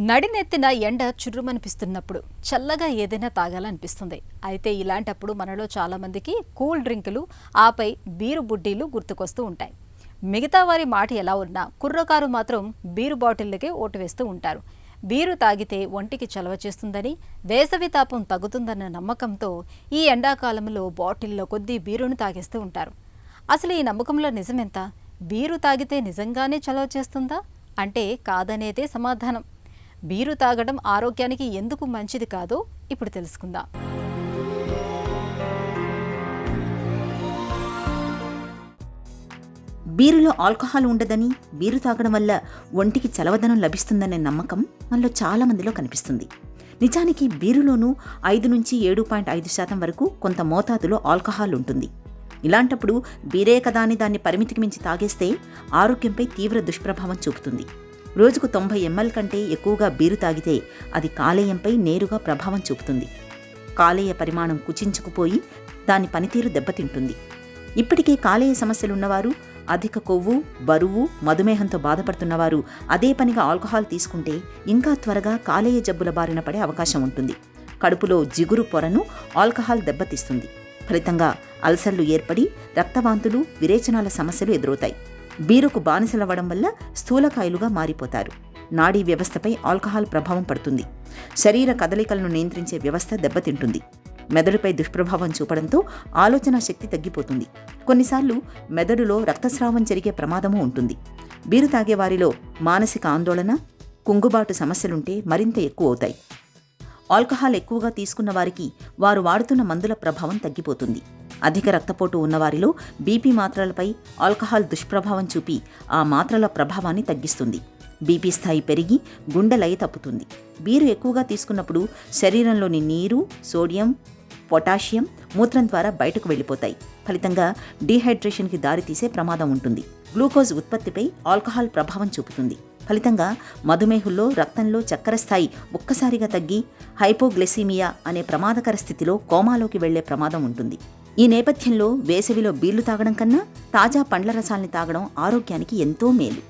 నడినెత్తిన ఎండ చుర్రుమనిపిస్తున్నప్పుడు చల్లగా ఏదైనా తాగాలనిపిస్తుంది. అయితే ఇలాంటప్పుడు మనలో చాలామందికి కూల్ డ్రింకులు, ఆపై బీరు బుడ్డీలు గుర్తుకొస్తూ ఉంటాయి. మిగతా వారి మాట ఎలా ఉన్నా కుర్రకారు మాత్రం బీరు బాటిళ్ళకే ఓటు వేస్తూ ఉంటారు. బీరు తాగితే ఒంటికి చలవ చేస్తుందని, వేసవి తాపం తగ్గుతుందన్న నమ్మకంతో ఈ ఎండాకాలంలో బాటిల్లో కొద్దీ బీరును తాగేస్తూ ఉంటారు. అసలు ఈ నమ్మకంలో నిజమెంత? బీరు తాగితే నిజంగానే చలవ చేస్తుందా అంటే కాదనేదే సమాధానం. బీరు తాగడం ఆరోగ్యానికి ఎందుకు మంచిది కాదో ఇప్పుడు తెలుసుకుందాం. బీరులో ఆల్కహాల్ ఉండదని, బీరు తాగడం వల్ల ఒంటికి చలవదనం లభిస్తుందనే నమ్మకం మనలో చాలా మందిలో కనిపిస్తుంది. నిజానికి బీరులోనూ 5 నుంచి 7.5% వరకు కొంత మోతాదులో ఆల్కహాల్ ఉంటుంది. ఇలాంటప్పుడు బీరే కదా అని దాన్ని పరిమితికి మించి తాగేస్తే ఆరోగ్యంపై తీవ్ర దుష్ప్రభావం చూపుతుంది. రోజుకు 90 ml కంటే ఎక్కువగా బీరు తాగితే అది కాలేయంపై నేరుగా ప్రభావం చూపుతుంది. కాలేయ పరిమాణం కుచించుకుపోయి దాని పనితీరు దెబ్బతింటుంది. ఇప్పటికే కాలేయ సమస్యలున్నవారు, అధిక కొవ్వు, బరువు, మధుమేహంతో బాధపడుతున్నవారు అదే పనిగా ఆల్కహాల్ తీసుకుంటే ఇంకా త్వరగా కాలేయ జబ్బుల బారిన పడే అవకాశం ఉంటుంది. కడుపులో జిగురు పొరను ఆల్కహాల్ దెబ్బతీస్తుంది. ఫలితంగా అల్సర్లు ఏర్పడి రక్తవాంతులు, విరేచనాల సమస్యలు ఎదురవుతాయి. బీరుకు బానిసలవ్వడం వల్ల స్థూలకాయులుగా మారిపోతారు. నాడీ వ్యవస్థపై ఆల్కహాల్ ప్రభావం పడుతుంది. శరీర కదలికలను నియంత్రించే వ్యవస్థ దెబ్బతింటుంది. మెదడుపై దుష్ప్రభావం చూపడంతో ఆలోచనా శక్తి తగ్గిపోతుంది. కొన్నిసార్లు మెదడులో రక్తస్రావం జరిగే ప్రమాదమూ ఉంటుంది. బీరు తాగేవారిలో మానసిక ఆందోళన, కుంగుబాటు సమస్యలుంటే మరింత ఎక్కువ అవుతాయి. ఆల్కహాల్ ఎక్కువగా తీసుకున్న వారికి వారు వాడుతున్న మందుల ప్రభావం తగ్గిపోతుంది. అధిక రక్తపోటు ఉన్నవారిలో బీపీ మాత్రలపై ఆల్కహాల్ దుష్ప్రభావం చూపి ఆ మాత్రల ప్రభావాన్ని తగ్గిస్తుంది. బీపీ స్థాయి పెరిగి గుండె లయ తప్పుతుంది. బీరు ఎక్కువగా తీసుకున్నప్పుడు శరీరంలోని నీరు, సోడియం, పొటాషియం మూత్రం ద్వారా బయటకు వెళ్ళిపోతాయి. ఫలితంగా డీహైడ్రేషన్కి దారితీసే ప్రమాదం ఉంటుంది. గ్లూకోజ్ ఉత్పత్తిపై ఆల్కహాల్ ప్రభావం చూపుతుంది. ఫలితంగా మధుమేహుల్లో రక్తంలో చక్కెర స్థాయి ఒక్కసారిగా తగ్గి హైపోగ్లైసీమియా అనే ప్రమాదకర స్థితిలో కోమాలోకి వెళ్లే ప్రమాదం ఉంటుంది. ఈ నేపథ్యంలో వేసవిలో బీర్లు తాగడం కన్నా తాజా పండ్ల రసాల్ని తాగడం ఆరోగ్యానికి ఎంతో మేలు.